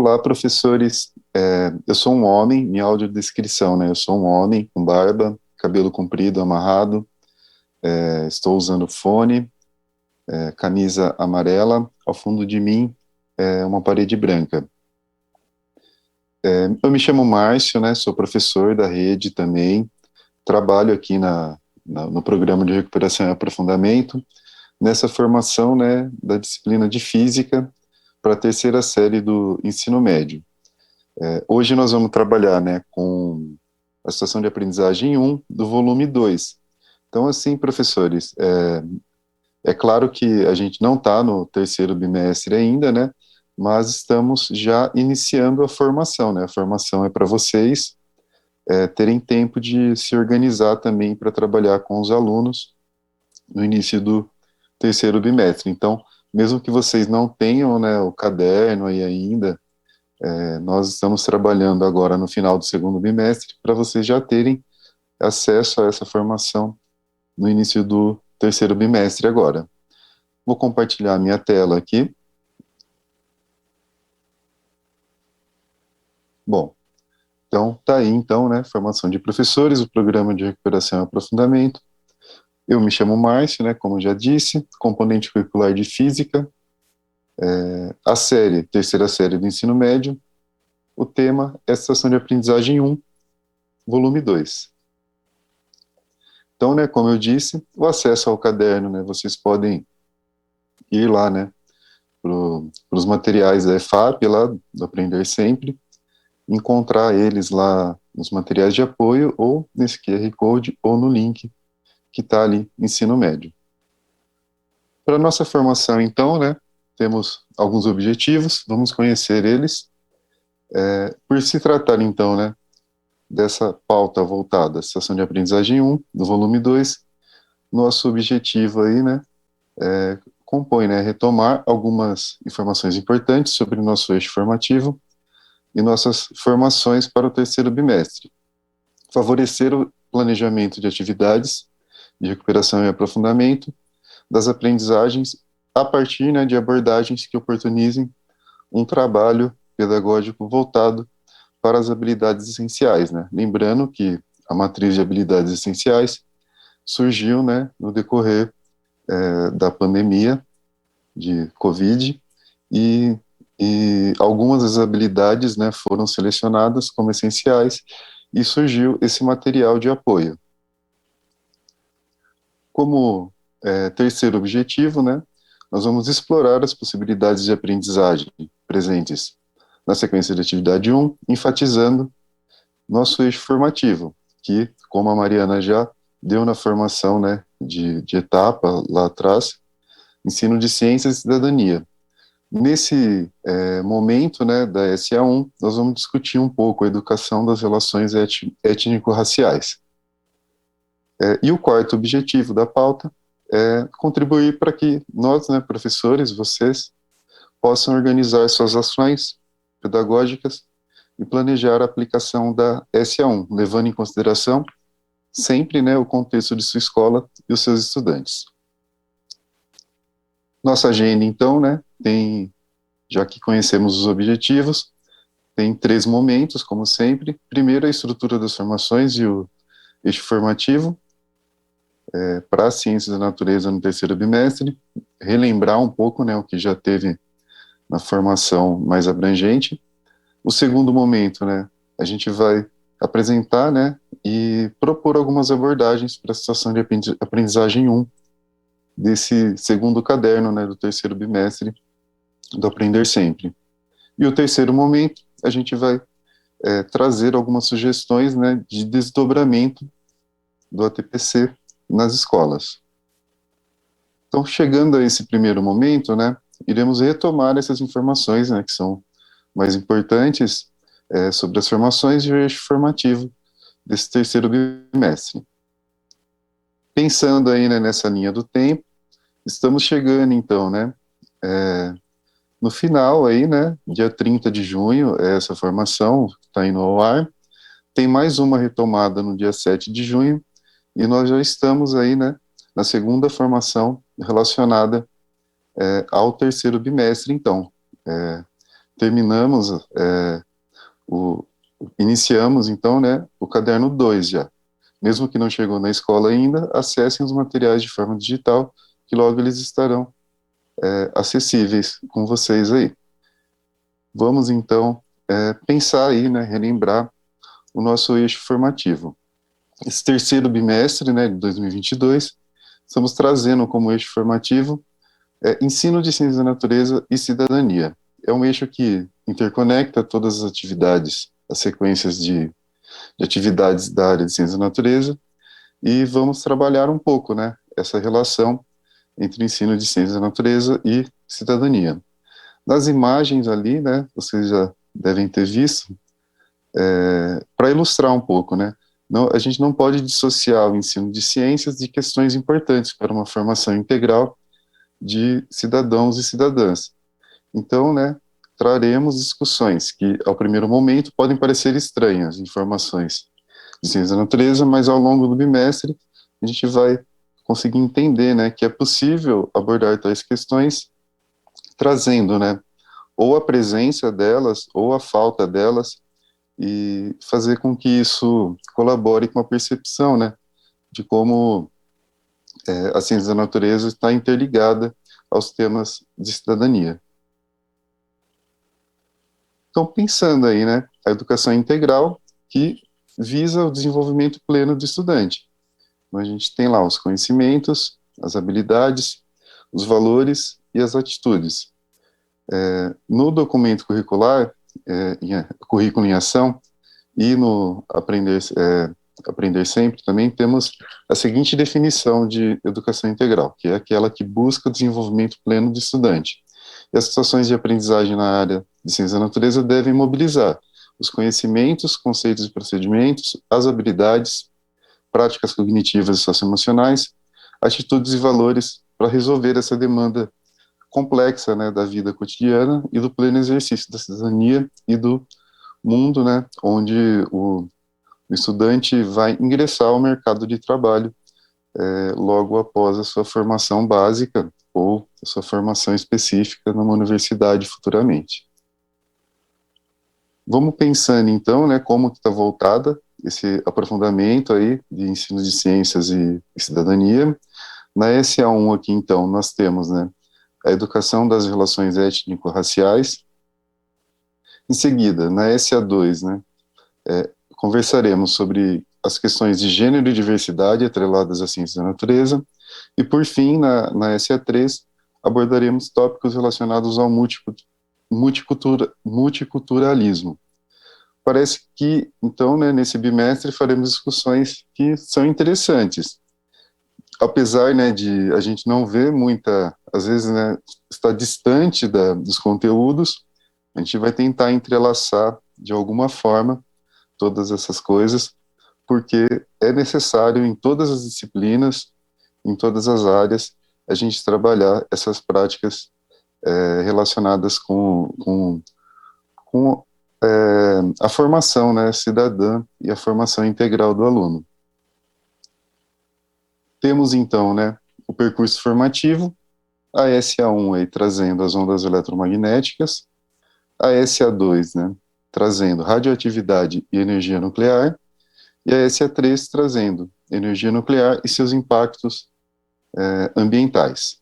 Olá, professores. Eu sou um homem, minha audiodescrição, né? Eu sou um homem com barba, cabelo comprido, amarrado, estou usando fone, camisa amarela, ao fundo de mim uma parede branca. Eu me chamo Márcio, né? Sou professor da rede também, trabalho aqui no programa de recuperação e aprofundamento, nessa formação, né, da disciplina de física para a terceira série do ensino médio. Hoje nós vamos trabalhar, né, com a situação de aprendizagem 1 do volume 2. Então, assim, professores, é claro que a gente não está no terceiro bimestre ainda, né, mas estamos já iniciando a formação, né, a formação é para vocês terem tempo de se organizar também para trabalhar com os alunos no início do terceiro bimestre. Então, mesmo que vocês não tenham, né, o caderno aí ainda, nós estamos trabalhando agora no final do segundo bimestre para vocês já terem acesso a essa formação no início do terceiro bimestre agora. Vou compartilhar a minha tela aqui. Bom, então tá aí então, né, formação de professores, o programa de recuperação e aprofundamento. Eu me chamo Márcio, né, como já disse, componente curricular de física, a série, terceira série do ensino médio. O tema é a situação de aprendizagem 1, volume 2. Então, né, como eu disse, o acesso ao caderno, né, vocês podem ir lá, né, para os materiais da EFAP, lá do Aprender Sempre, encontrar eles lá nos materiais de apoio, ou nesse QR Code, ou no link que está ali, Ensino Médio. Para nossa formação, então, né, temos alguns objetivos, vamos conhecer eles. Por se tratar, então, né, dessa pauta voltada à situação de aprendizagem 1, do volume 2, nosso objetivo aí, né, compõe, né, retomar algumas informações importantes sobre o nosso eixo formativo e nossas formações para o terceiro bimestre, favorecer o planejamento de atividades de recuperação e aprofundamento das aprendizagens a partir, né, de abordagens que oportunizem um trabalho pedagógico voltado para as habilidades essenciais, né, lembrando que a matriz de habilidades essenciais surgiu, né, no decorrer da pandemia de Covid, e, e algumas das habilidades, né, foram selecionadas como essenciais, e surgiu esse material de apoio. Como terceiro objetivo, né, nós vamos explorar as possibilidades de aprendizagem presentes na sequência de atividade 1, enfatizando nosso eixo formativo, que, como a Mariana já deu na formação, né, de etapa lá atrás, ensino de ciências e cidadania. Nesse momento, né, da SA1, nós vamos discutir um pouco a educação das relações étnico-raciais. E o quarto objetivo da pauta é contribuir para que nós, né, professores, vocês, possam organizar suas ações pedagógicas e planejar a aplicação da SA1, levando em consideração sempre, né, o contexto de sua escola e os seus estudantes. Nossa agenda, então, né, já que conhecemos os objetivos, tem 3 momentos, como sempre. Primeiro, a estrutura das formações e o eixo formativo, para as ciências da natureza no terceiro bimestre, relembrar um pouco, né, o que já teve na formação mais abrangente. O segundo momento, né, a gente vai apresentar, né, e propor algumas abordagens para a situação de aprendizagem 1, desse segundo caderno, né, do terceiro bimestre, do Aprender Sempre. E o terceiro momento, a gente vai trazer algumas sugestões, né, de desdobramento do ATPC nas escolas. Então, chegando a esse primeiro momento, né, iremos retomar essas informações, né, que são mais importantes sobre as formações e o eixo formativo desse terceiro bimestre. Pensando aí, né, nessa linha do tempo, estamos chegando, então, né, no final aí, né, dia 30 de junho, essa formação está indo ao ar. Tem mais uma retomada no dia 7 de junho, e nós já estamos aí, né, na segunda formação relacionada ao terceiro bimestre, então. terminamos, o, iniciamos, então, né, o caderno 2 já. Mesmo que não chegou na escola ainda, acessem os materiais de forma digital, que logo eles estarão acessíveis com vocês aí. Vamos, então, pensar aí, né, relembrar o nosso eixo formativo. Esse terceiro bimestre, né, de 2022, estamos trazendo como eixo formativo ensino de ciência da natureza e cidadania. É um eixo que interconecta todas as atividades, as sequências de atividades da área de ciência da natureza, e vamos trabalhar um pouco, né, essa relação entre ensino de ciência da natureza e cidadania. Nas imagens ali, né, vocês já devem ter visto, para ilustrar um pouco, né, não, a gente não pode dissociar o ensino de ciências de questões importantes para uma formação integral de cidadãos e cidadãs. Então, né, traremos discussões que, ao primeiro momento, podem parecer estranhas, informações de ciência da natureza, mas ao longo do bimestre a gente vai conseguir entender, né, que é possível abordar tais questões trazendo, né, ou a presença delas ou a falta delas e fazer com que isso colabore com a percepção, né, de como a ciência da natureza está interligada aos temas de cidadania. Então, pensando aí, né, a educação integral que visa o desenvolvimento pleno do estudante. Então, a gente tem lá os conhecimentos, as habilidades, os valores e as atitudes. No documento curricular, currículo em ação, e no Aprender Sempre também temos a seguinte definição de educação integral, que é aquela que busca o desenvolvimento pleno do estudante. E as situações de aprendizagem na área de ciência da natureza devem mobilizar os conhecimentos, conceitos e procedimentos, as habilidades, práticas cognitivas e socioemocionais, atitudes e valores para resolver essa demanda complexa, né, da vida cotidiana e do pleno exercício da cidadania e do mundo, né, onde o estudante vai ingressar ao mercado de trabalho logo após a sua formação básica ou a sua formação específica numa universidade futuramente. Vamos pensando então, né, como está voltada esse aprofundamento aí de ensino de ciências e cidadania. Na SA1 aqui então nós temos, né, a educação das relações étnico-raciais. Em seguida, na SA2, né, conversaremos sobre as questões de gênero e diversidade atreladas à ciência da natureza, e por fim, na SA3, abordaremos tópicos relacionados ao multiculturalismo. Parece que, então, né, nesse bimestre faremos discussões que são interessantes, apesar, né, de a gente não ver muita, às vezes, né, está distante dos conteúdos, a gente vai tentar entrelaçar de alguma forma todas essas coisas, porque é necessário em todas as disciplinas, em todas as áreas, a gente trabalhar essas práticas relacionadas com a formação, né, cidadã e a formação integral do aluno. Temos então, né, o percurso formativo, a SA1 aí trazendo as ondas eletromagnéticas, a SA2, né, trazendo radioatividade e energia nuclear, e a SA3 trazendo energia nuclear e seus impactos ambientais.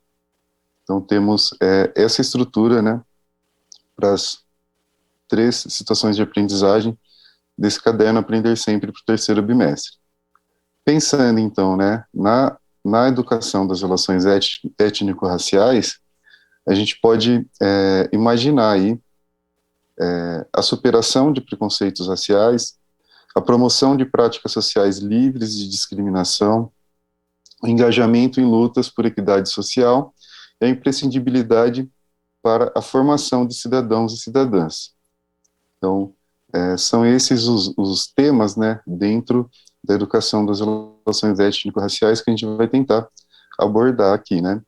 Então temos essa estrutura, né, para as 3 situações de aprendizagem desse caderno Aprender Sempre para o terceiro bimestre. Pensando então, né, na educação das relações étnico-raciais, a gente pode imaginar aí a superação de preconceitos raciais, a promoção de práticas sociais livres de discriminação, o engajamento em lutas por equidade social e a imprescindibilidade para a formação de cidadãos e cidadãs. Então, são esses os temas, né, dentro da educação das relações étnico-raciais que a gente vai tentar abordar aqui, né.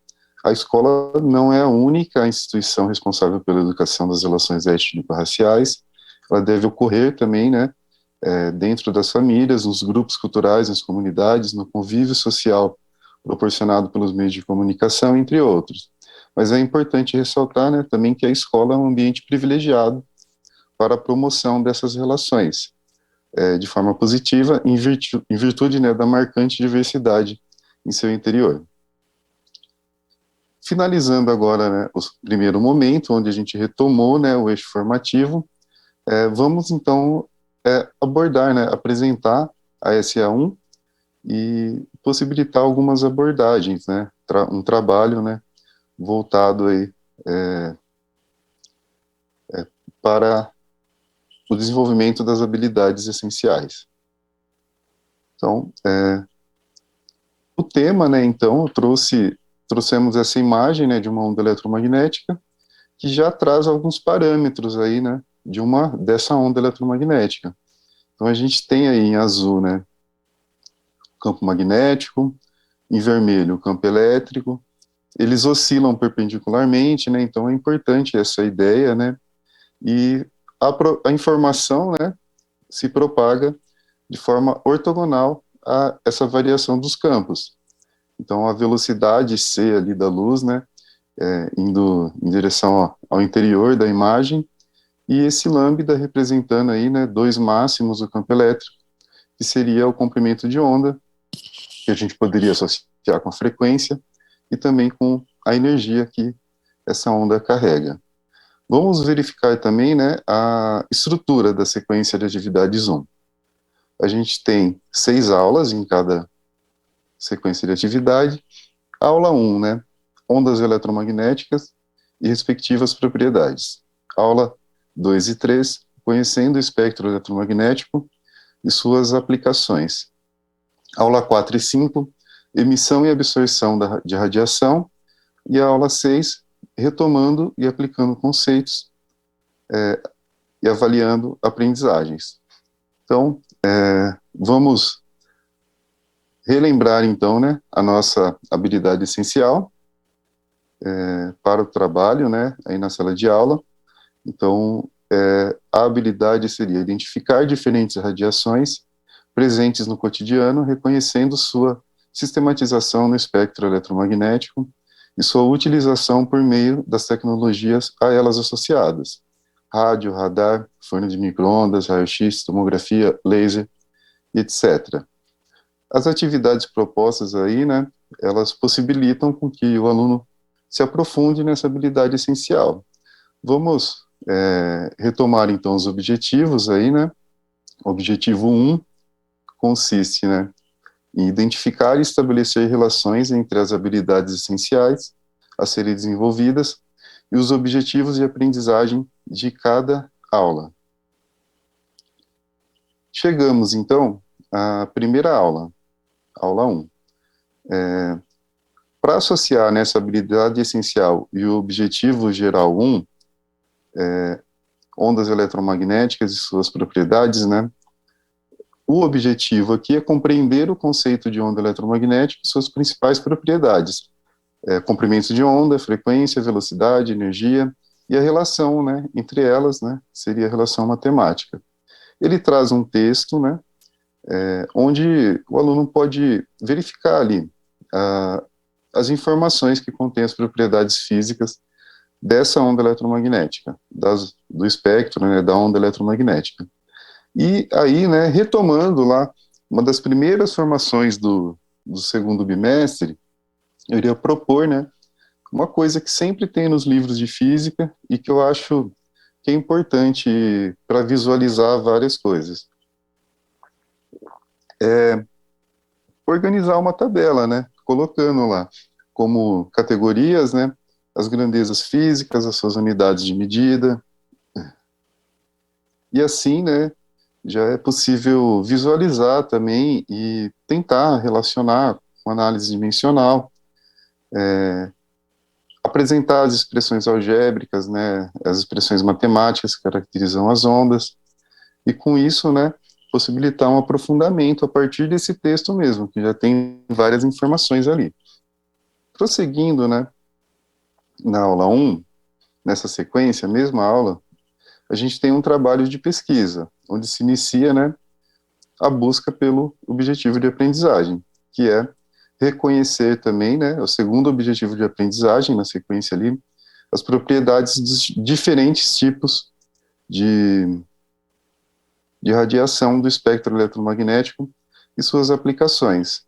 A escola não é a única instituição responsável pela educação das relações étnico-raciais, ela deve ocorrer também, né, dentro das famílias, nos grupos culturais, nas comunidades, no convívio social proporcionado pelos meios de comunicação, entre outros. Mas é importante ressaltar, né, também que a escola é um ambiente privilegiado para a promoção dessas relações, de forma positiva, em virtude, né, da marcante diversidade em seu interior. Finalizando agora, né, o primeiro momento, onde a gente retomou, né, o eixo formativo, vamos então abordar, né, apresentar a SA1 e possibilitar algumas abordagens, né, um trabalho, né, voltado aí para o desenvolvimento das habilidades essenciais. Então, o tema, né, então, trouxemos essa imagem, né, de uma onda eletromagnética que já traz alguns parâmetros aí, né, dessa onda eletromagnética. Então, a gente tem aí em azul, né, campo magnético, em vermelho, o campo elétrico. Eles oscilam perpendicularmente, né, então é importante essa ideia, né, e a informação, né, se propaga de forma ortogonal a essa variação dos campos. Então, a velocidade c ali da luz, né, indo em direção ao interior da imagem, e esse lambda representando aí, né, 2 máximos do campo elétrico, que seria o comprimento de onda, que a gente poderia associar com a frequência, e também com a energia que essa onda carrega. Vamos verificar também, né, a estrutura da sequência de atividades 1. A gente tem 6 aulas em cada sequência de atividade. Aula 1, né, ondas eletromagnéticas e respectivas propriedades. Aula 2 e 3, conhecendo o espectro eletromagnético e suas aplicações. Aula 4 e 5, emissão e absorção de radiação. E a aula 6, retomando e aplicando conceitos e avaliando aprendizagens. Então, vamos relembrar, então, né, a nossa habilidade essencial para o trabalho, né, aí na sala de aula. Então, a habilidade seria identificar diferentes radiações presentes no cotidiano, reconhecendo sua sistematização no espectro eletromagnético e sua utilização por meio das tecnologias a elas associadas: rádio, radar, forno de micro-ondas, raio-x, tomografia, laser, etc. As atividades propostas aí, né, elas possibilitam com que o aluno se aprofunde nessa habilidade essencial. Vamos retomar, então, os objetivos aí, né. Objetivo 1 consiste, né, em identificar e estabelecer relações entre as habilidades essenciais a serem desenvolvidas e os objetivos de aprendizagem de cada aula. Chegamos, então, à primeira aula, aula 1. Para associar nessa habilidade essencial e o objetivo geral 1, ondas eletromagnéticas e suas propriedades, né, o objetivo aqui é compreender o conceito de onda eletromagnética e suas principais propriedades: comprimento de onda, frequência, velocidade, energia, e a relação, né, entre elas, né, seria a relação matemática. Ele traz um texto, né, onde o aluno pode verificar ali as informações que contêm as propriedades físicas dessa onda eletromagnética, do espectro, né, da onda eletromagnética. E aí, né, retomando lá, uma das primeiras formações do segundo bimestre, eu iria propor, né, uma coisa que sempre tem nos livros de física e que eu acho que é importante para visualizar várias coisas. Organizar uma tabela, né, colocando lá como categorias, né, as grandezas físicas, as suas unidades de medida, e assim, né, já é possível visualizar também e tentar relacionar com análise dimensional, apresentar as expressões algébricas, né, as expressões matemáticas que caracterizam as ondas, e com isso, né, possibilitar um aprofundamento a partir desse texto mesmo, que já tem várias informações ali. Prosseguindo, né, na aula 1, nessa sequência, mesma aula, a gente tem um trabalho de pesquisa, onde se inicia, né, a busca pelo objetivo de aprendizagem, que é reconhecer também, né, o segundo objetivo de aprendizagem, na sequência ali, as propriedades dos diferentes tipos de, de radiação do espectro eletromagnético e suas aplicações.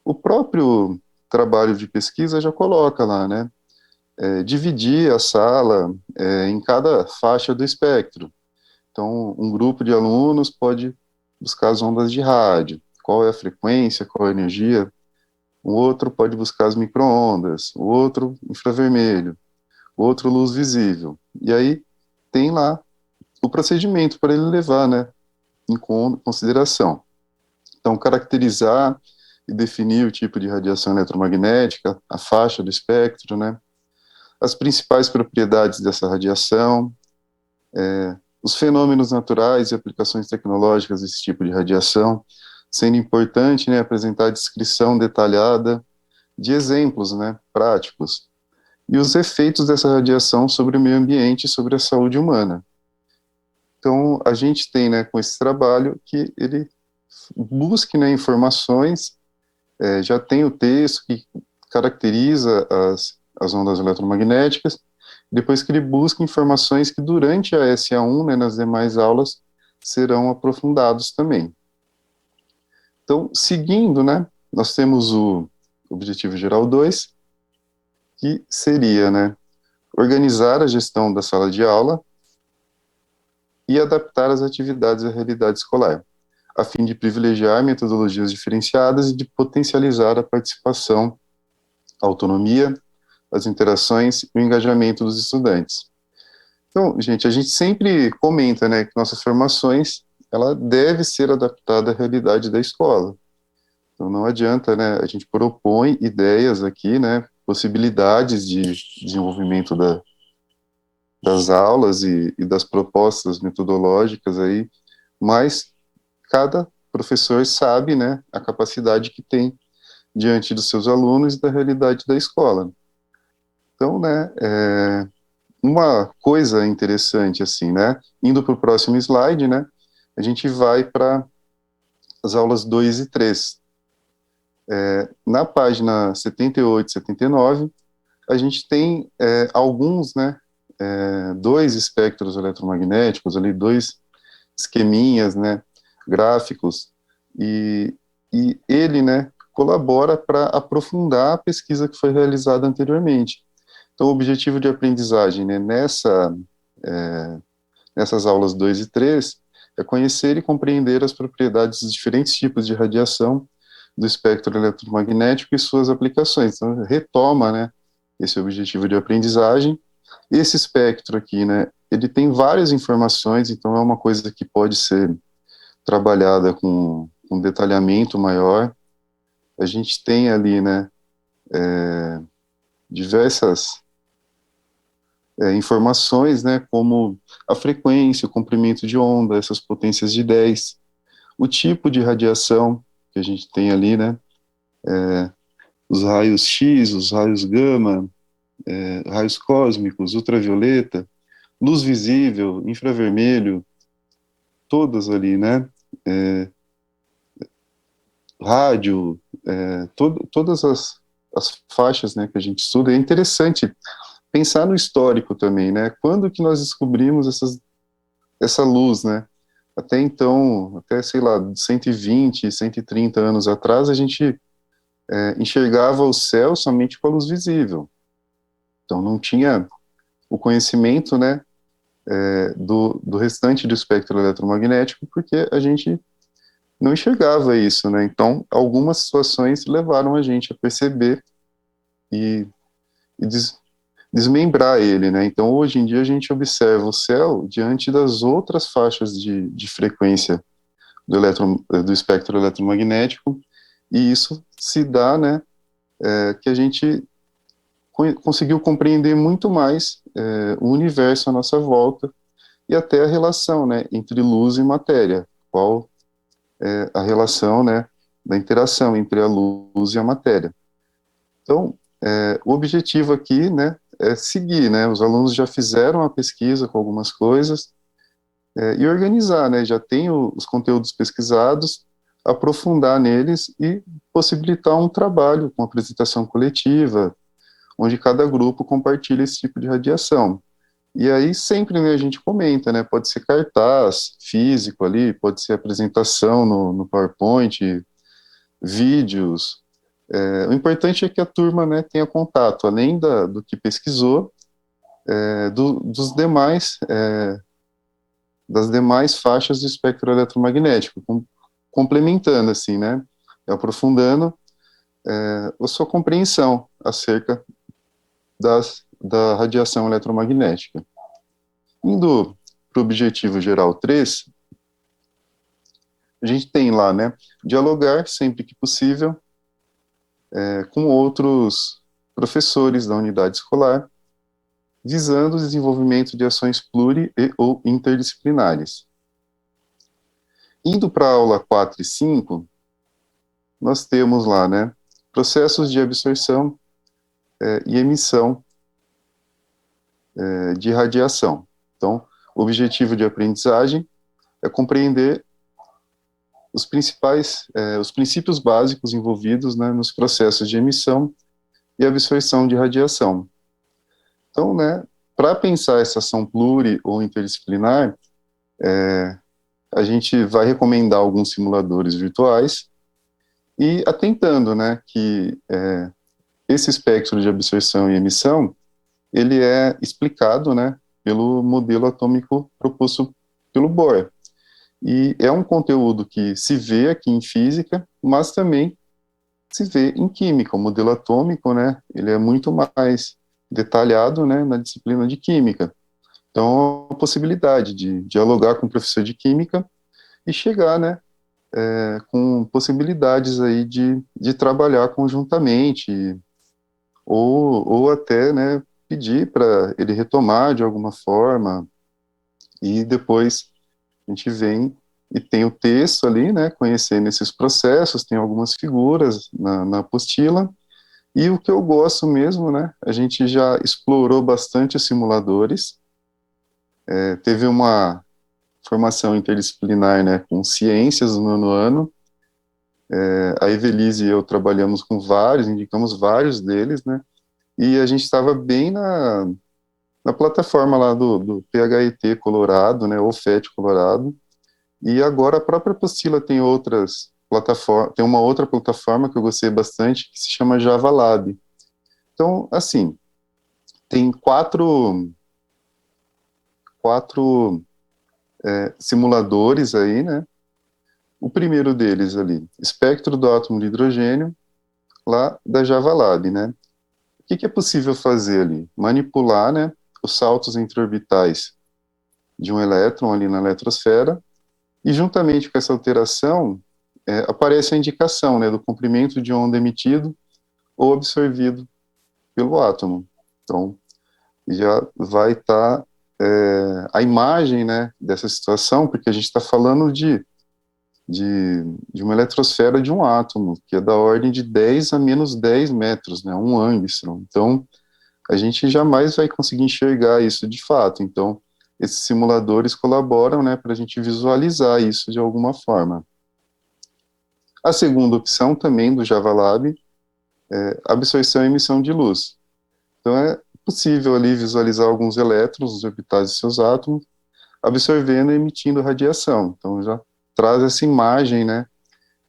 O próprio trabalho de pesquisa já coloca lá, né, dividir a sala em cada faixa do espectro. Então, um grupo de alunos pode buscar as ondas de rádio, qual é a frequência, qual é a energia. O outro pode buscar as microondas, o outro infravermelho, o outro luz visível. E aí tem lá o procedimento para ele levar, né, em consideração. Então, caracterizar e definir o tipo de radiação eletromagnética, a faixa do espectro, né, as principais propriedades dessa radiação, os fenômenos naturais e aplicações tecnológicas desse tipo de radiação, sendo importante, né, apresentar a descrição detalhada de exemplos, né, práticos, e os efeitos dessa radiação sobre o meio ambiente e sobre a saúde humana. Então, a gente tem, né, com esse trabalho, que ele busque, né, informações, já tem o texto que caracteriza as ondas eletromagnéticas, depois que ele busca informações que durante a SA1, né, nas demais aulas, serão aprofundados também. Então, seguindo, né, nós temos o objetivo geral 2, que seria, né, organizar a gestão da sala de aula e adaptar as atividades à realidade escolar, a fim de privilegiar metodologias diferenciadas e de potencializar a participação, a autonomia, as interações e o engajamento dos estudantes. Então, gente, a gente sempre comenta, né, que nossas formações, ela deve ser adaptada à realidade da escola. Então, não adianta, né, a gente propõe ideias aqui, né, possibilidades de desenvolvimento das aulas e das propostas metodológicas aí, mas cada professor sabe, né, a capacidade que tem diante dos seus alunos e da realidade da escola. Então, né, uma coisa interessante, assim, né, indo para o próximo slide, né, a gente vai para as aulas 2 e 3. Na página 78 e 79, a gente tem alguns, né, dois espectros eletromagnéticos, ali, dois esqueminhas, né, gráficos, e, e ele, né, colabora para aprofundar a pesquisa que foi realizada anteriormente. Então, o objetivo de aprendizagem, né, nessas aulas 2 e 3 é conhecer e compreender as propriedades dos diferentes tipos de radiação do espectro eletromagnético e suas aplicações. Então, retoma, né, esse objetivo de aprendizagem. Esse espectro aqui, né, ele tem várias informações, então é uma coisa que pode ser trabalhada com um detalhamento maior. A gente tem ali, né, diversas informações, né, como a frequência, o comprimento de onda, essas potências de 10, o tipo de radiação que a gente tem ali, né, os raios X, os raios gama, raios cósmicos, ultravioleta, luz visível, infravermelho, todas ali, né, rádio, todas as faixas, né, que a gente estuda. É interessante pensar no histórico também, né, quando que nós descobrimos essa luz, né, até então, até, sei lá, 120, 130 anos atrás, a gente enxergava o céu somente com a luz visível, então não tinha o conhecimento, né, do restante do espectro eletromagnético, porque a gente não enxergava isso, né, então algumas situações levaram a gente a perceber e desmembrar ele, né, então hoje em dia a gente observa o céu diante das outras faixas de frequência do espectro eletromagnético, e isso se dá, né, que a gente conseguiu compreender muito mais o universo à nossa volta e até a relação, né, entre luz e matéria, qual é a relação, né, da interação entre a luz e a matéria. Então, o objetivo aqui, né, é seguir, né, os alunos já fizeram a pesquisa com algumas coisas, e organizar, né, já tem os conteúdos pesquisados, aprofundar neles e possibilitar um trabalho com apresentação coletiva, onde cada grupo compartilha esse tipo de radiação. E aí sempre, né, a gente comenta, né, pode ser cartaz físico ali, pode ser apresentação no PowerPoint, vídeos. O importante é que a turma, né, tenha contato, além do que pesquisou, dos demais, das demais faixas do espectro eletromagnético, complementando, assim, né, aprofundando a sua compreensão acerca da radiação eletromagnética. Indo para o objetivo geral 3, a gente tem lá, né, dialogar sempre que possível com outros professores da unidade escolar, visando o desenvolvimento de ações pluri- e ou interdisciplinares. Indo para a aula 4 e 5, nós temos lá, né, processos de absorção e emissão de radiação. Então, o objetivo de aprendizagem é compreender os princípios básicos envolvidos, né, nos processos de emissão e absorção de radiação. Então, né, para pensar essa ação pluri ou interdisciplinar, a gente vai recomendar alguns simuladores virtuais e atentando, né, que esse espectro de absorção e emissão, ele é explicado, né, pelo modelo atômico proposto pelo Bohr. E é um conteúdo que se vê aqui em física, mas também se vê em química. O modelo atômico, né, ele é muito mais detalhado, né, na disciplina de química. Então, a possibilidade de dialogar com o professor de química e chegar, né, com possibilidades aí de trabalhar conjuntamente, ou até, né, pedir para ele retomar de alguma forma, e depois a gente vem e tem o texto ali, né, conhecendo esses processos, tem algumas figuras na apostila, e o que eu gosto mesmo, né, a gente já explorou bastante os simuladores, teve uma formação interdisciplinar, né, com ciências no nono ano, a Evelise e eu trabalhamos com vários, indicamos vários deles, né, e a gente estava bem na plataforma lá do PHET Colorado, né, ou FET Colorado, e agora a própria apostila tem outras plataformas, tem uma outra plataforma que eu gostei bastante, que se chama Java Lab. Então, assim, tem quatro simuladores aí, né, o primeiro deles ali, espectro do átomo de hidrogênio, lá da Java Lab, né. O que é possível fazer ali? Manipular, né, os saltos interorbitais de um elétron ali na eletrosfera, e juntamente com essa alteração, aparece a indicação, né, do comprimento de onda emitido ou absorvido pelo átomo. Então, já vai estar a imagem, né, dessa situação, porque a gente está falando de uma eletrosfera de um átomo, que é da ordem de 10 a menos 10 metros, né, um angstrom. Então, a gente jamais vai conseguir enxergar isso de fato. Então, esses simuladores colaboram, né, para a gente visualizar isso de alguma forma. A segunda opção também do Java Lab é absorção e emissão de luz. Então, é possível ali visualizar alguns elétrons nos orbitais de seus átomos, absorvendo e emitindo radiação. Então, já traz essa imagem, né,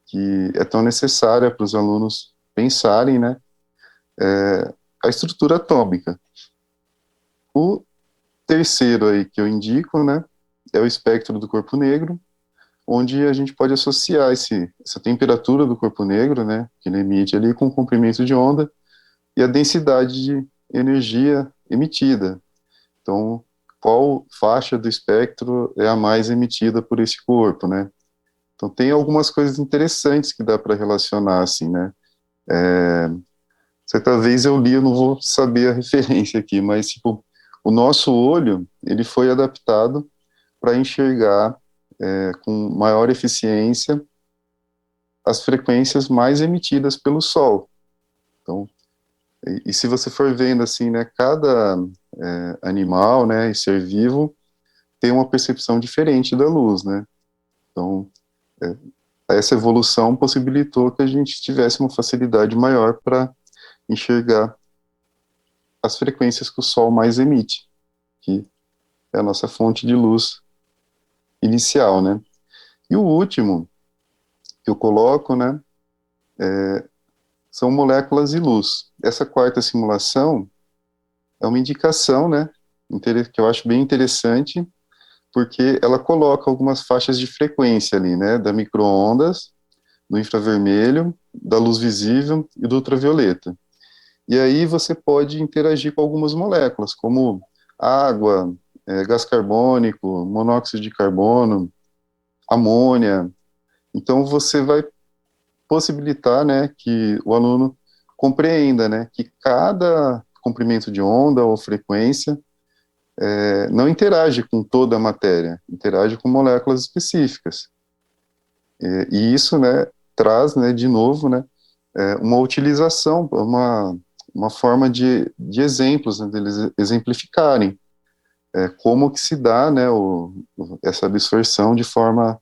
que é tão necessária para os alunos pensarem, né, a estrutura atômica. O terceiro aí que eu indico, né, é o espectro do corpo negro, onde a gente pode associar essa temperatura do corpo negro, né, que ele emite ali, com o comprimento de onda e a densidade de energia emitida. Então, qual faixa do espectro é a mais emitida por esse corpo, né? Então, tem algumas coisas interessantes que dá para relacionar, assim, né? Certa vez eu li, eu não vou saber a referência aqui, mas, tipo, o nosso olho, ele foi adaptado para enxergar com maior eficiência as frequências mais emitidas pelo Sol. Então, e se você for vendo assim, né, cada animal, né, e ser vivo tem uma percepção diferente da luz, né? Então, essa evolução possibilitou que a gente tivesse uma facilidade maior para enxergar as frequências que o Sol mais emite, que é a nossa fonte de luz inicial, né? E o último que eu coloco, né, são moléculas e luz. Essa quarta simulação é uma indicação, né, que eu acho bem interessante, porque ela coloca algumas faixas de frequência ali, né, da micro-ondas, do infravermelho, da luz visível e do ultravioleta. E aí você pode interagir com algumas moléculas, como água, gás carbônico, monóxido de carbono, amônia. Então você vai possibilitar, né, que o aluno compreenda, né, que cada comprimento de onda ou frequência não interage com toda a matéria, interage com moléculas específicas. E isso, né, traz, né, de novo, né, uma utilização, uma forma de exemplos, né, deles exemplificarem como que se dá, né, essa absorção de forma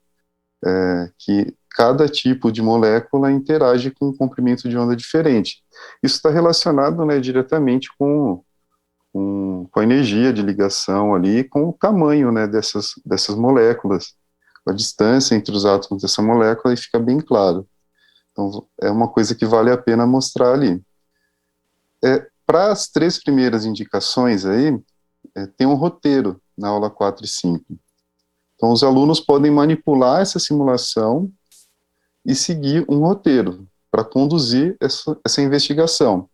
que cada tipo de molécula interage com um comprimento de onda diferente. Isso está relacionado, né, diretamente com a energia de ligação ali, com o tamanho, né, dessas moléculas, a distância entre os átomos dessa molécula, e fica bem claro. Então, é uma coisa que vale a pena mostrar ali. Para as três primeiras indicações aí, tem um roteiro na aula 4 e 5. Então, os alunos podem manipular essa simulação e seguir um roteiro para conduzir essa investigação.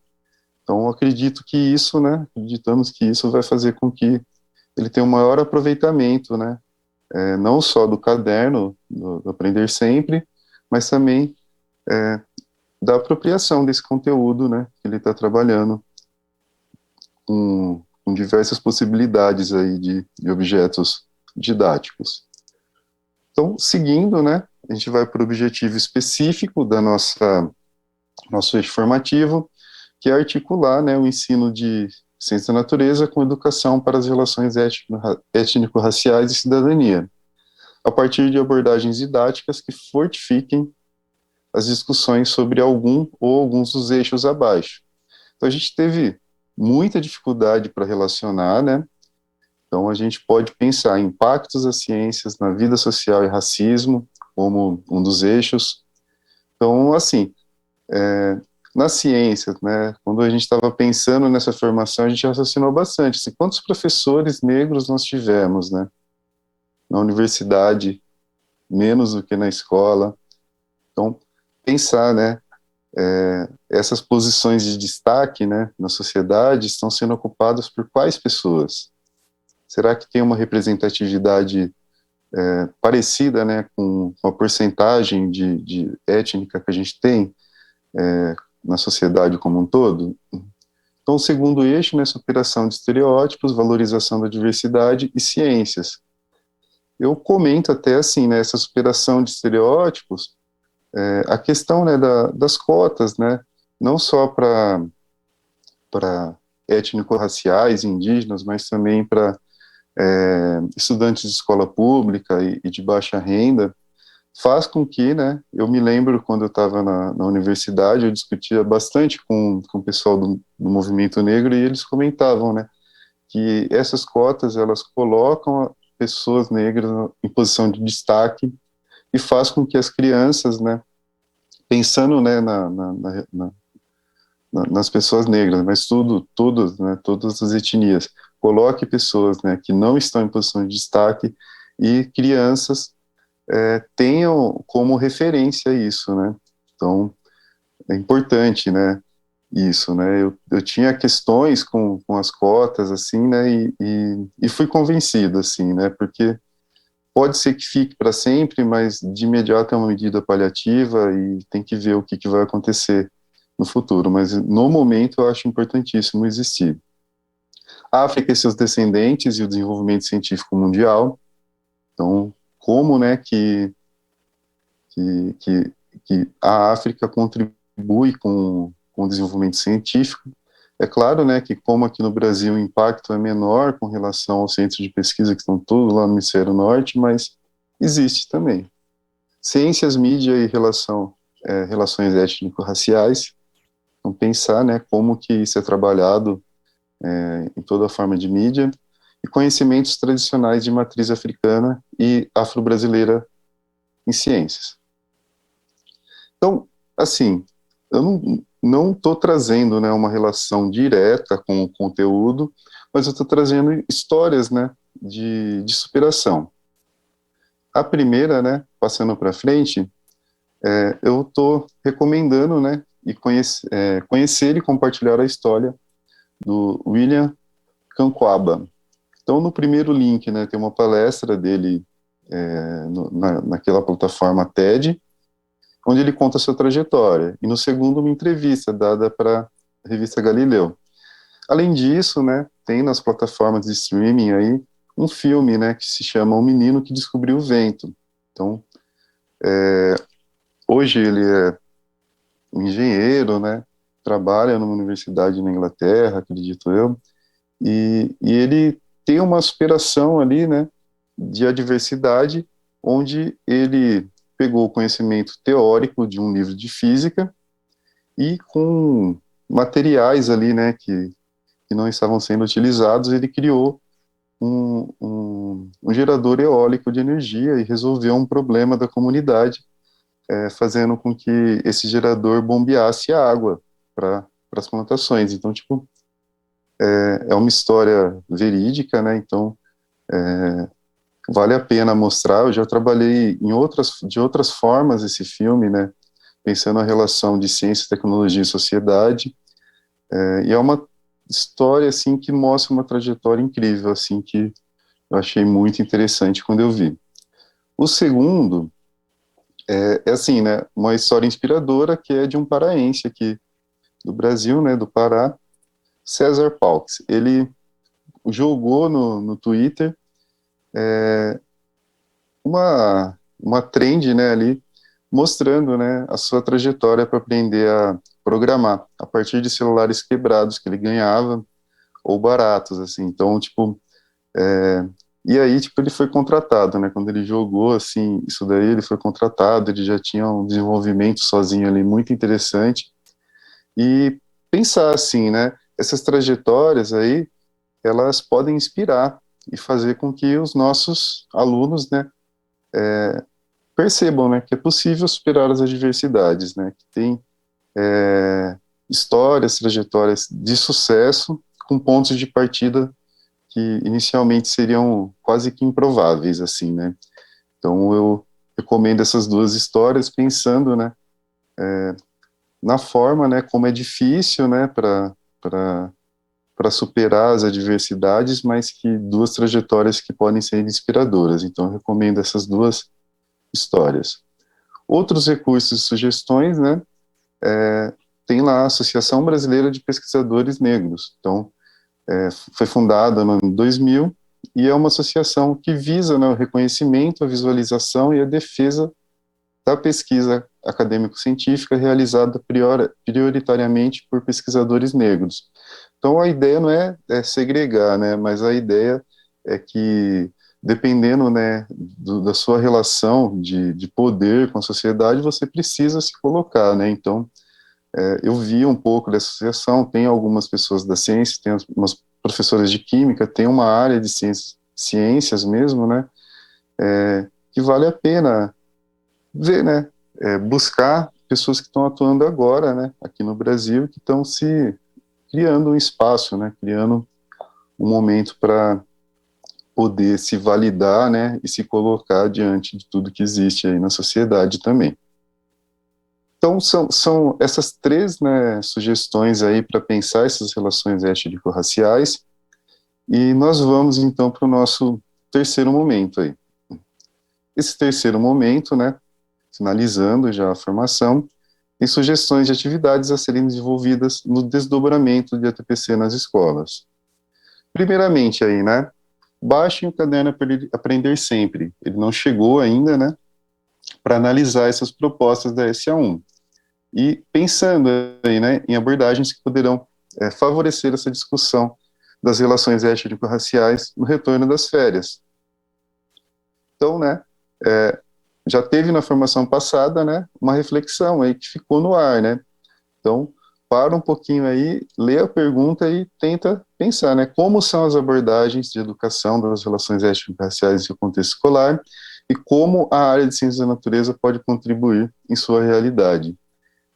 Então, acredito que isso, né, acreditamos que isso vai fazer com que ele tenha um maior aproveitamento, né, não só do caderno, do Aprender Sempre, mas também da apropriação desse conteúdo, né, que ele está trabalhando com diversas possibilidades aí de objetos didáticos. Então, seguindo, né, a gente vai para o objetivo específico da nosso eixo formativo, que é articular, né, o ensino de ciência da natureza com educação para as relações étnico-raciais e cidadania, a partir de abordagens didáticas que fortifiquem as discussões sobre algum ou alguns dos eixos abaixo. Então, a gente teve muita dificuldade para relacionar, né? Então, a gente pode pensar em impactos das ciências na vida social e racismo como um dos eixos. Então, assim, nas ciências, né, quando a gente estava pensando nessa formação, a gente raciocinou bastante, assim, quantos professores negros nós tivemos, né, na universidade, menos do que na escola. Então, pensar, né, essas posições de destaque, né, na sociedade estão sendo ocupadas por quais pessoas? Será que tem uma representatividade parecida, né, com a porcentagem de étnica que a gente tem na sociedade como um todo? Então, o segundo eixo, né, superação de estereótipos, valorização da diversidade e ciências. Eu comento até assim, né, essa superação de estereótipos, a questão, né, das cotas, né, não só para étnico-raciais, indígenas, mas também para estudantes de escola pública e de baixa renda, faz com que, né, eu me lembro quando eu estava na universidade, eu discutia bastante com o pessoal do movimento negro, e eles comentavam, né, que essas cotas, elas colocam pessoas negras em posição de destaque e faz com que as crianças, né, pensando, né, nas pessoas negras, mas todos, né, todas as etnias, coloque pessoas, né, que não estão em posição de destaque, e crianças tenham como referência isso, né? Então, é importante, né, isso, né? Eu tinha questões com as cotas, assim, né, e fui convencido, assim, né, porque pode ser que fique para sempre, mas de imediato é uma medida paliativa e tem que ver o que vai acontecer no futuro, mas no momento eu acho importantíssimo existir. A África e seus descendentes e o desenvolvimento científico mundial. Então, como, né, que, que, que a África contribui com o desenvolvimento científico. É claro, né, que como aqui no Brasil o impacto é menor com relação aos centros de pesquisa que estão todos lá no hemisfério norte, mas existe também. ciências, mídia e relações étnico-raciais. Então, pensar, né, como que isso é trabalhado em toda a forma de mídia, e conhecimentos tradicionais de matriz africana e afro-brasileira em ciências. Então, assim, eu não estou trazendo, né, uma relação direta com o conteúdo, mas eu estou trazendo histórias, né, de superação. A primeira, né, passando para frente, eu estou recomendando, né, e conhecer e compartilhar a história do William Canquaba. Então, no primeiro link, né, tem uma palestra dele naquela plataforma TED, onde ele conta a sua trajetória. E no segundo, uma entrevista dada para a revista Galileu. Além disso, né, tem nas plataformas de streaming aí um filme, né, que se chama O Menino que Descobriu o Vento. Então, hoje ele é um engenheiro, né, trabalha numa universidade na Inglaterra, acredito eu, e ele tem uma superação ali, né, de adversidade, onde ele pegou o conhecimento teórico de um livro de física e com materiais ali, né, que não estavam sendo utilizados, ele criou um gerador eólico de energia e resolveu um problema da comunidade, fazendo com que esse gerador bombeasse a água para as plantações. Então, tipo, é uma história verídica, né? Então, vale a pena mostrar. Eu já trabalhei de outras formas esse filme, né? Pensando na relação de ciência, tecnologia e sociedade. E é uma história, assim, que mostra uma trajetória incrível, assim, que eu achei muito interessante quando eu vi. O segundo é assim, né? Uma história inspiradora que é de um paraense aqui do Brasil, né? Do Pará, César Pauques. Ele jogou no Twitter uma trend, né, ali, mostrando, né, a sua trajetória para aprender a programar a partir de celulares quebrados que ele ganhava ou baratos, assim. Então, tipo, e aí, tipo, ele foi contratado, né, quando ele jogou, assim, isso daí, ele foi contratado, ele já tinha um desenvolvimento sozinho ali muito interessante, e pensar, assim, né, essas trajetórias aí, elas podem inspirar e fazer com que os nossos alunos, né, percebam, né, que é possível superar as adversidades, né, que tem histórias, trajetórias de sucesso com pontos de partida que inicialmente seriam quase que improváveis, assim, né. Então eu recomendo essas duas histórias pensando, né, na forma, né, como é difícil, né, para superar as adversidades, mas que duas trajetórias que podem ser inspiradoras. Então eu recomendo essas duas histórias. Outros recursos e sugestões, né, tem lá a Associação Brasileira de Pesquisadores Negros. Então, foi fundada no ano 2000 e é uma associação que visa, né, o reconhecimento, a visualização e a defesa da pesquisa acadêmico-científica realizada prioritariamente por pesquisadores negros. Então, a ideia não é segregar, né, mas a ideia é que, dependendo, né, da sua relação de poder com a sociedade, você precisa se colocar, né. Então, eu vi um pouco dessa associação, tem algumas pessoas da ciência, tem umas professoras de química, tem uma área de ciências mesmo, né, que vale a pena ver, né, buscar pessoas que estão atuando agora, né, aqui no Brasil, que estão se criando um espaço, né, criando um momento para poder se validar, né, e se colocar diante de tudo que existe aí na sociedade também. Então, são essas três, né, sugestões aí para pensar essas relações étnico-raciais, e nós vamos, então, para o nosso terceiro momento aí. Esse terceiro momento, né, finalizando já a formação, tem sugestões de atividades a serem desenvolvidas no desdobramento de ATPC nas escolas. Primeiramente aí, né, baixem o caderno Aprender Sempre. Ele não chegou ainda, né, para analisar essas propostas da SA1. E pensando aí, né, em abordagens que poderão favorecer essa discussão das relações étnico-raciais no retorno das férias. Então, né, já teve na formação passada, né, uma reflexão aí que ficou no ar, né? Então, para um pouquinho aí, lê a pergunta e tenta pensar, né, como são as abordagens de educação das relações étnico-raciais e o contexto escolar e como a área de ciências da natureza pode contribuir em sua realidade.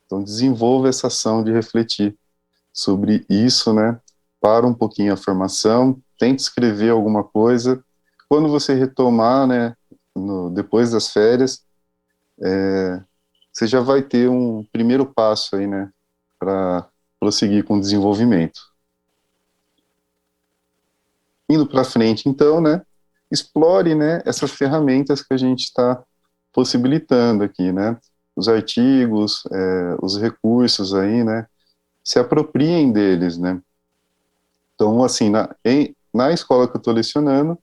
Então, desenvolva essa ação de refletir sobre isso, né, para um pouquinho a formação, tente escrever alguma coisa. Quando você retomar, né, depois das férias, você já vai ter um primeiro passo aí, né, para prosseguir com o desenvolvimento. Indo para frente, então, né, explore, né, essas ferramentas que a gente está possibilitando aqui, né, os artigos, os recursos aí, né, se apropriem deles, né. Então, assim, na escola que eu estou lecionando,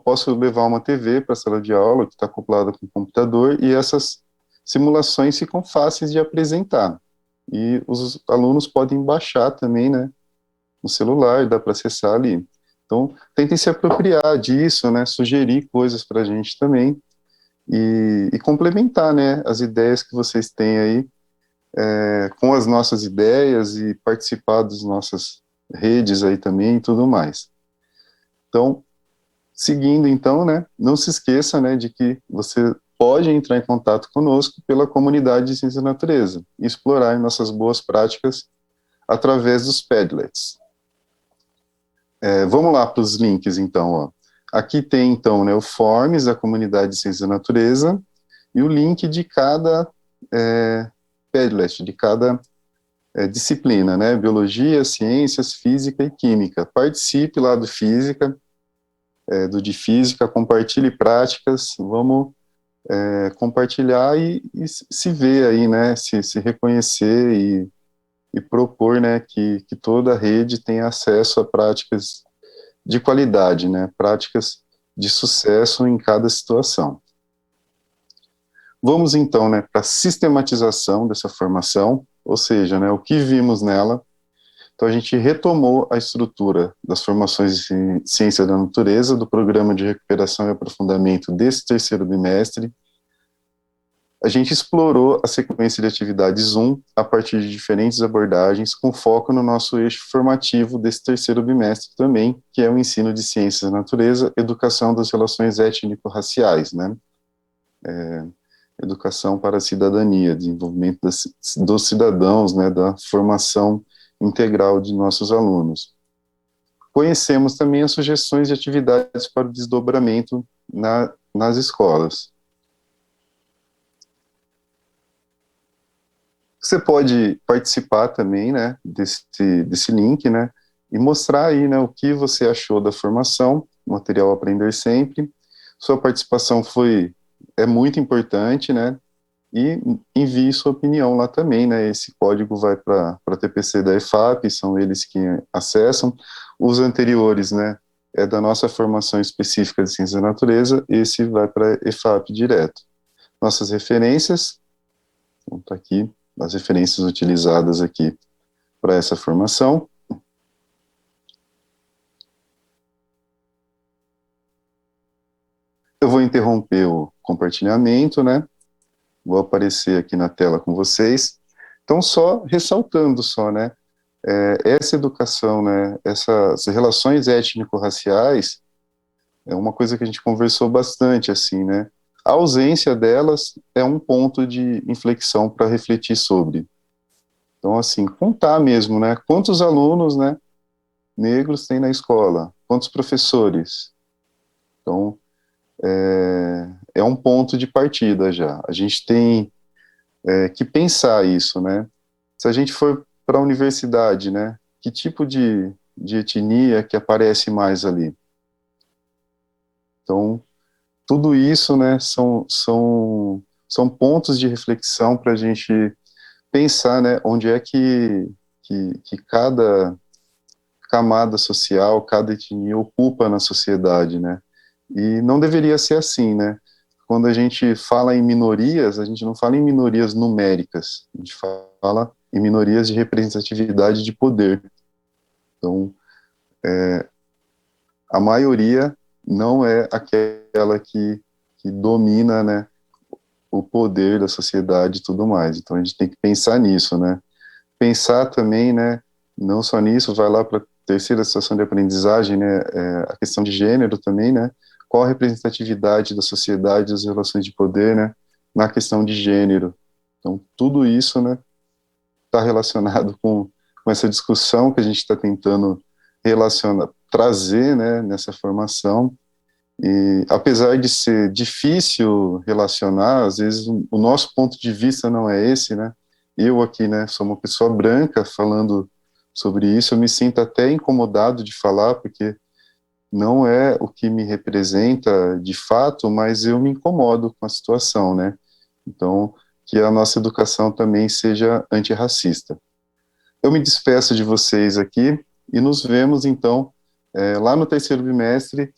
posso levar uma TV para a sala de aula que está acoplada com o computador e essas simulações ficam fáceis de apresentar. E os alunos podem baixar também, né, no celular, dá para acessar ali. Então, tentem se apropriar disso, né, sugerir coisas para a gente também e complementar, né, as ideias que vocês têm aí com as nossas ideias e participar das nossas redes aí também e tudo mais. Então, seguindo então, né, não se esqueça, né, de que você pode entrar em contato conosco pela comunidade de Ciência da Natureza e explorar nossas boas práticas através dos Padlets. Vamos lá para os links, então. Ó. Aqui tem, então, né, o Forms da comunidade de Ciência da Natureza e o link de cada Padlet, de cada disciplina, né, Biologia, Ciências, Física e Química. Participe lá do Física, do de Física, compartilhe práticas, vamos compartilhar e se ver aí, né, se reconhecer e propor, né, que toda a rede tenha acesso a práticas de qualidade, né, práticas de sucesso em cada situação. Vamos então, né, para a sistematização dessa formação, ou seja, né, o que vimos nela. Então a gente retomou a estrutura das formações de ciência da natureza do programa de recuperação e aprofundamento desse terceiro bimestre. A gente explorou a sequência de atividades 1 a partir de diferentes abordagens, com foco no nosso eixo formativo desse terceiro bimestre também, que é o ensino de ciências da natureza, educação das relações étnico-raciais, né? Educação para a cidadania, desenvolvimento dos cidadãos, né, da formação integral de nossos alunos. Conhecemos também as sugestões de atividades para o desdobramento nas escolas. Você pode participar também, né, desse link, né, e mostrar aí, né, o que você achou da formação, material Aprender Sempre. Sua participação é muito importante, né, e envie sua opinião lá também, né, esse código vai para a TPC da EFAP, são eles que acessam. Os anteriores, né, é da nossa formação específica de Ciência da Natureza, esse vai para a EFAP direto. Nossas referências, então tá aqui, as referências utilizadas aqui para essa formação. Eu vou interromper o compartilhamento, né? Vou aparecer aqui na tela com vocês. Então, só ressaltando só, né? Essa educação, né? Essas relações étnico-raciais é uma coisa que a gente conversou bastante, assim, né? A ausência delas é um ponto de inflexão para refletir sobre. Então, assim, contar mesmo, né? Quantos alunos, né, negros tem na escola? Quantos professores? Então, é um ponto de partida já. A gente tem que pensar isso, né? Se a gente for para a universidade, né, que tipo de etnia que aparece mais ali? Então, tudo isso, né, são pontos de reflexão para a gente pensar, né, onde é que cada camada social, cada etnia ocupa na sociedade, né? E não deveria ser assim, né? Quando a gente fala em minorias, a gente não fala em minorias numéricas, a gente fala em minorias de representatividade de poder. Então, a maioria não é aquela que que domina, né, o poder da sociedade e tudo mais. Então a gente tem que pensar nisso, né? Pensar também, né, não só nisso, vai lá para a terceira situação de aprendizagem, né, a questão de gênero também, né? Qual a representatividade da sociedade, das relações de poder, né, na questão de gênero. Então tudo isso, né, está relacionado com essa discussão que a gente está tentando relacionar, trazer, né, nessa formação. E apesar de ser difícil relacionar, às vezes o nosso ponto de vista não é esse, né? Eu aqui, né, sou uma pessoa branca falando sobre isso, eu me sinto até incomodado de falar, porque não é o que me representa de fato, mas eu me incomodo com a situação, né? Então, que a nossa educação também seja antirracista. Eu me despeço de vocês aqui e nos vemos, então, lá no terceiro bimestre,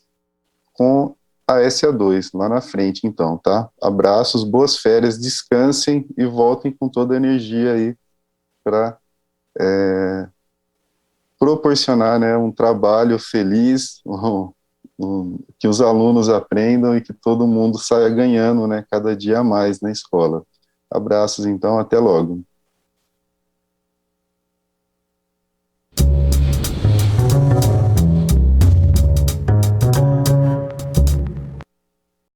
com a SA2 lá na frente, então, tá? Abraços, boas férias, descansem e voltem com toda a energia aí para proporcionar, né, um trabalho feliz, que os alunos aprendam e que todo mundo saia ganhando, né, cada dia a mais na escola. Abraços, então, até logo.